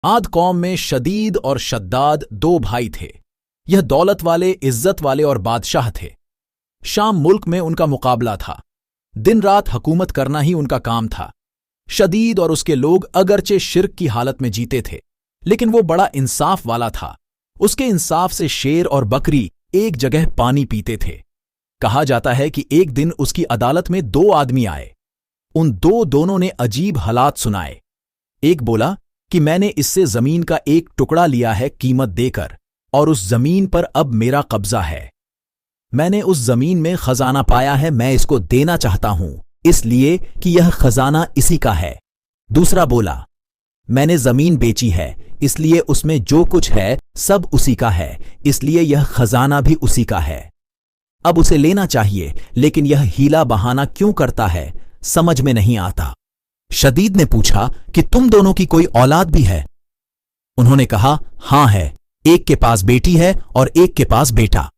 आद कौम में शदीद और शद्दाद दो भाई थे। यह दौलत वाले, इज्जत वाले और बादशाह थे। शाम मुल्क में उनका मुकाबला था। दिन रात हुकूमत करना ही उनका काम था। शदीद और उसके लोग अगरचे शिर्क की हालत में जीते थे, लेकिन वो बड़ा इंसाफ वाला था। उसके इंसाफ से शेर और बकरी एक जगह पानी पीते थे। कहा जाता है कि एक दिन उसकी अदालत में दो आदमी आए। उन दोनों ने अजीब हालात सुनाए। एक बोला कि मैंने इससे जमीन का एक टुकड़ा लिया है कीमत देकर, और उस जमीन पर अब मेरा कब्जा है। मैंने उस जमीन में खजाना पाया है, मैं इसको देना चाहता हूं, इसलिए कि यह खजाना इसी का है। दूसरा बोला, मैंने जमीन बेची है, इसलिए उसमें जो कुछ है सब उसी का है, इसलिए यह खजाना भी उसी का है। अब उसे लेना चाहिए, लेकिन यह हीला बहाना क्यों करता है, समझ में नहीं आता। शदीद ने पूछा कि तुम दोनों की कोई औलाद भी है? उन्होंने कहा, हां है, एक के पास बेटी है और एक के पास बेटा।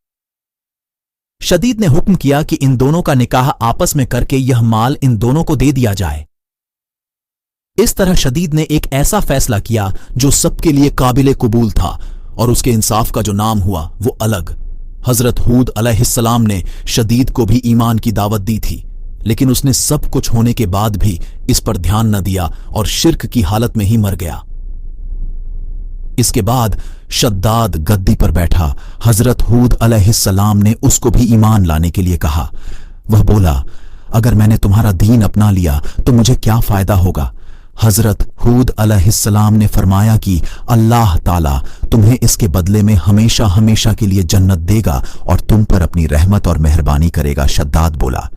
शदीद ने हुक्म किया कि इन दोनों का निकाह आपस में करके यह माल इन दोनों को दे दिया जाए। इस तरह शदीद ने एक ऐसा फैसला किया जो सबके लिए काबिले कबूल था, और उसके इंसाफ का जो नाम हुआ वो अलग। हजरत हूद अलैहिस्सलाम ने शदीद को भी ईमान की दावत दी थी, लेकिन उसने सब कुछ होने के बाद भी इस पर ध्यान न दिया और शिर्क की हालत में ही मर गया। इसके बाद शद्दाद गद्दी पर बैठा। हजरत हूद अलैहिस्सलाम ने उसको भी ईमान लाने के लिए कहा। वह बोला, अगर मैंने तुम्हारा दीन अपना लिया तो मुझे क्या फायदा होगा? हजरत हूद अलैहिस्सलाम ने फरमाया कि अल्लाह ताला तुम्हें इसके बदले में हमेशा हमेशा के लिए जन्नत देगा और तुम पर अपनी रहमत और मेहरबानी करेगा। शद्दाद बोला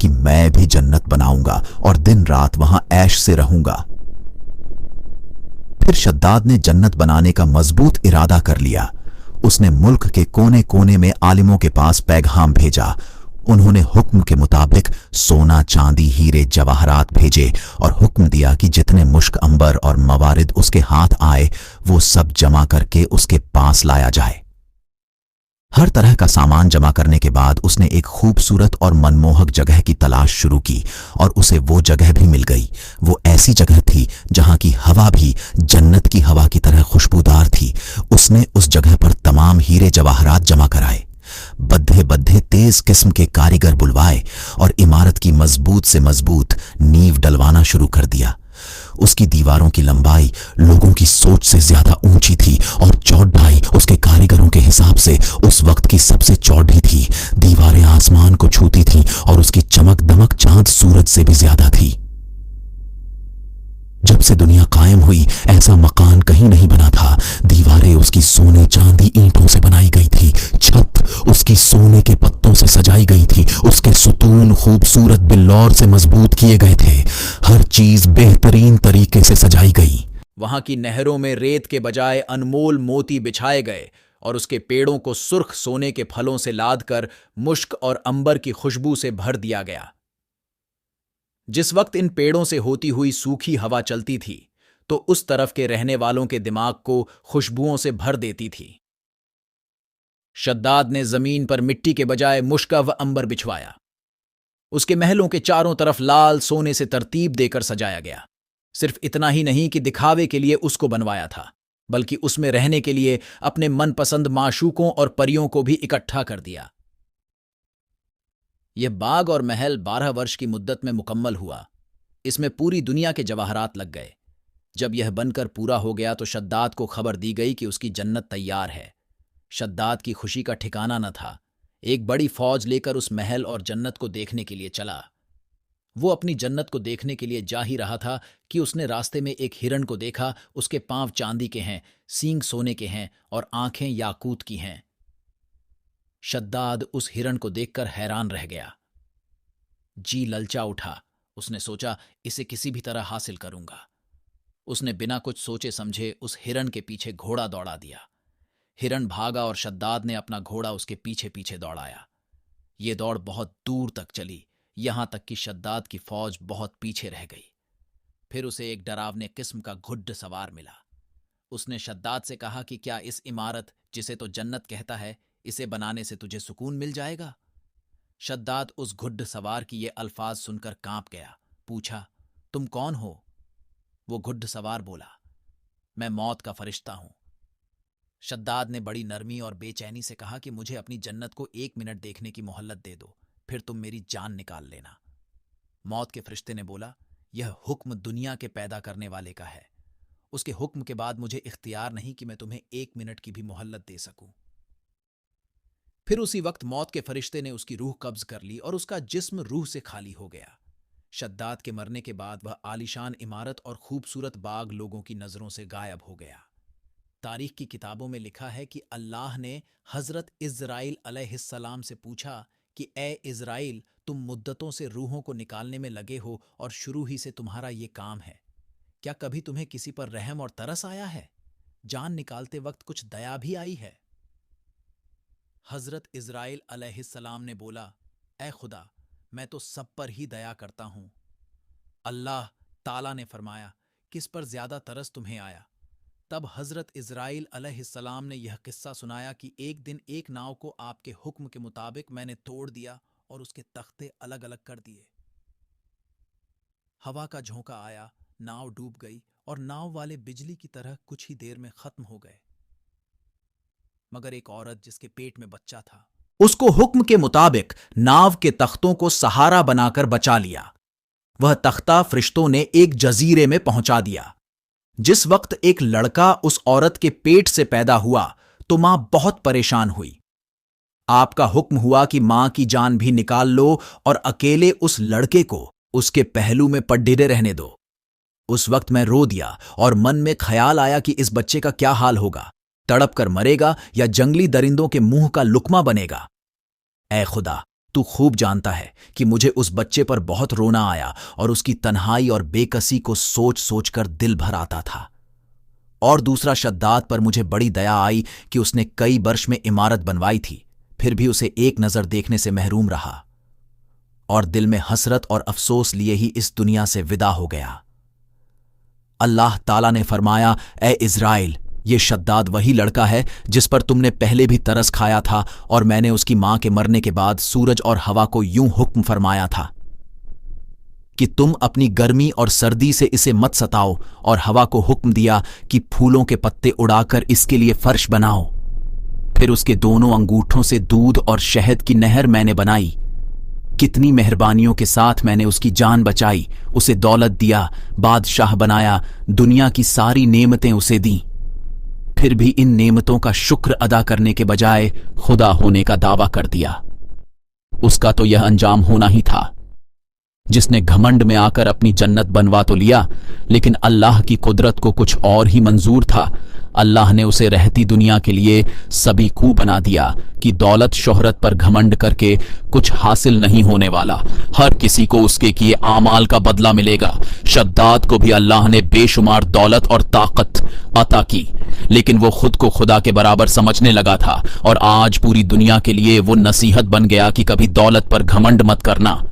कि मैं भी जन्नत बनाऊंगा और दिन रात वहां ऐश से रहूंगा। फिर शद्दाद ने जन्नत बनाने का मजबूत इरादा कर लिया। उसने मुल्क के कोने कोने में आलिमों के पास पैगाम भेजा। उन्होंने हुक्म के मुताबिक सोना, चांदी, हीरे, जवाहरात भेजे और हुक्म दिया कि जितने मुश्क अंबर और मवारिद उसके हाथ आए वो सब जमा करके उसके पास लाया जाए। हर तरह का सामान जमा करने के बाद उसने एक खूबसूरत और मनमोहक जगह की तलाश शुरू की, और उसे वो जगह भी मिल गई। वो ऐसी जगह थी जहां की हवा भी जन्नत की हवा की तरह खुशबूदार थी। उसने उस जगह पर तमाम हीरे जवाहरात जमा कराए, बद्धे बद्धे तेज किस्म के कारीगर बुलवाए और इमारत की मजबूत से मजबूत नींव डलवाना शुरू कर दिया। उसकी दीवारों की लंबाई लोगों की सोच से ज्यादा ऊंची थी और चौड़ाई उसके कारीगरों के हिसाब से उस वक्त की सबसे चौड़ी थी। दीवारें आसमान को छूती थीं और उसकी चमक दमक चांद सूरज से भी ज्यादा थी। जब से दुनिया कायम हुई ऐसा मकान कहीं नहीं बना था। दीवारें उसकी सोने चांदी ईंटों से बनाई गई थी। छत उसकी सोने के पत्तों से सजाई गई थी। उसके सुतून खूबसूरत बिल्लौर से मजबूत किए गए थे। हर चीज बेहतरीन तरीके से सजाई गई। वहां की नहरों में रेत के बजाय अनमोल मोती बिछाए गए और उसके पेड़ों को सुर्ख सोने के फलों से लादकर मुश्क और अंबर की खुशबू से भर दिया गया। जिस वक्त इन पेड़ों से होती हुई सूखी हवा चलती थी तो उस तरफ के रहने वालों के दिमाग को खुशबुओं से भर देती थी। शद्दाद ने जमीन पर मिट्टी के बजाय मुश्क व अंबर बिछवाया। उसके महलों के चारों तरफ लाल सोने से तरतीब देकर सजाया गया। सिर्फ इतना ही नहीं कि दिखावे के लिए उसको बनवाया था, बल्कि उसमें रहने के लिए अपने मनपसंद माशूकों और परियों को भी इकट्ठा कर दिया। यह बाग और महल 12 वर्ष की मुद्दत में मुकम्मल हुआ। इसमें पूरी दुनिया के जवाहरात लग गए। जब यह बनकर पूरा हो गया तो शद्दाद को खबर दी गई कि उसकी जन्नत तैयार है। शद्दाद की खुशी का ठिकाना न था। एक बड़ी फौज लेकर उस महल और जन्नत को देखने के लिए चला। वो अपनी जन्नत को देखने के लिए जा ही रहा था कि उसने रास्ते में एक हिरण को देखा। उसके पांव चांदी के हैं, सींग सोने के हैं और आंखें याकूत की हैं। शद्दाद उस हिरण को देखकर हैरान रह गया। जी ललचा उठा। उसने सोचा, इसे किसी भी तरह हासिल करूंगा। उसने बिना कुछ सोचे समझे उस हिरण के पीछे घोड़ा दौड़ा दिया। हिरण भागा और शद्दाद ने अपना घोड़ा उसके पीछे पीछे दौड़ाया। ये दौड़ बहुत दूर तक चली, यहां तक कि शद्दाद की फौज बहुत पीछे रह गई। फिर उसे एक डरावने किस्म का घुड्ड सवार मिला। उसने शद्दाद से कहा कि क्या इस इमारत, जिसे तो जन्नत कहता है, इसे बनाने से तुझे सुकून मिल जाएगा? शद्दाद उस घुड्ड सवार की ये अल्फाज सुनकर कांप गया। पूछा, तुम कौन हो? वो घुड्ड सवार बोला, मैं मौत का फरिश्ता हूं। शद्दाद ने बड़ी नरमी और बेचैनी से कहा कि मुझे अपनी जन्नत को 1 मिनट देखने की मोहल्लत दे दो, फिर तुम मेरी जान निकाल लेना। मौत के फरिश्ते ने बोला, यह हुक्म दुनिया के पैदा करने वाले का है। उसके हुक्म के बाद मुझे इख्तियार नहीं कि मैं तुम्हें 1 मिनट की भी मोहल्लत दे सकूं। फिर उसी वक्त मौत के फरिश्ते ने उसकी रूह कब्ज कर ली और उसका जिस्म रूह से खाली हो गया। शद्दाद के मरने के बाद वह आलीशान इमारत और खूबसूरत बाग लोगों की नजरों से गायब हो गया। तारीख की किताबों में लिखा है कि अल्लाह ने हजरत इज़राइल अलैहिस्सलाम से पूछा कि ए इज़राइल, तुम मुद्दतों से रूहों को निकालने में लगे हो और शुरू ही से तुम्हारा ये काम है। क्या कभी तुम्हें किसी पर रहम और तरस आया है? जान निकालते वक्त कुछ दया भी आई है? हजरत इज़राइल अलैहिस्सलाम ने बोला, ए खुदा, मैं तो सब पर ही दया करता हूं। अल्लाह ताला ने फरमाया, किस पर ज्यादा तरस तुम्हें आया? तब हजरत इज़राइल अलैहिस्सलाम ने यह किस्सा सुनाया कि एक दिन एक नाव को आपके हुक्म के मुताबिक मैंने तोड़ दिया और उसके तख्ते अलग अलग कर दिए। हवा का झोंका आया, नाव डूब गई और नाव वाले बिजली की तरह कुछ ही देर में खत्म हो गए। मगर एक औरत जिसके पेट में बच्चा था, उसको हुक्म के मुताबिक नाव के तख्तों को सहारा बनाकर बचा लिया। वह तख्ता फरिश्तों ने एक जजीरे में पहुंचा दिया। जिस वक्त एक लड़का उस औरत के पेट से पैदा हुआ तो मां बहुत परेशान हुई। आपका हुक्म हुआ कि मां की जान भी निकाल लो और अकेले उस लड़के को उसके पहलू में पड्डीरे रहने दो। उस वक्त मैं रो दिया और मन में ख्याल आया कि इस बच्चे का क्या हाल होगा, तड़प कर मरेगा या जंगली दरिंदों के मुंह का लुकमा बनेगा। ऐ खुदा, तू खूब जानता है कि मुझे उस बच्चे पर बहुत रोना आया और उसकी तन्हाई और बेकसी को सोच सोच कर दिल भर आता था। और दूसरा, शद्दाद पर मुझे बड़ी दया आई कि उसने कई वर्ष में इमारत बनवाई थी, फिर भी उसे एक नजर देखने से महरूम रहा और दिल में हसरत और अफसोस लिए ही इस दुनिया से विदा हो गया। अल्लाह ताला ने फरमाया, ए इज़राइल, ये शद्दाद वही लड़का है जिस पर तुमने पहले भी तरस खाया था और मैंने उसकी मां के मरने के बाद सूरज और हवा को यूं हुक्म फरमाया था कि तुम अपनी गर्मी और सर्दी से इसे मत सताओ, और हवा को हुक्म दिया कि फूलों के पत्ते उड़ाकर इसके लिए फर्श बनाओ। फिर उसके दोनों अंगूठों से दूध और शहद की नहर मैंने बनाई। कितनी मेहरबानियों के साथ मैंने उसकी जान बचाई, उसे दौलत दिया, बादशाह बनाया, दुनिया की सारी नेमतें उसे दी। फिर भी इन नेमतों का शुक्र अदा करने के बजाय खुदा होने का दावा कर दिया। उसका तो यह अंजाम होना ही था जिसने घमंड में आकर अपनी जन्नत बनवा तो लिया, लेकिन अल्लाह की कुदरत को कुछ और ही मंजूर था। अल्लाह ने उसे रहती दुनिया के लिए सभी कू बना दिया कि दौलत शोहरत पर घमंड करके कुछ हासिल नहीं होने वाला। हर किसी को उसके किए आमाल का बदला मिलेगा। शद्दाद को भी अल्लाह ने बेशुमार दौलत और ताकत अता की, लेकिन वो खुद को खुदा के बराबर समझने लगा था और आज पूरी दुनिया के लिए वो नसीहत बन गया कि कभी दौलत पर घमंड मत करना।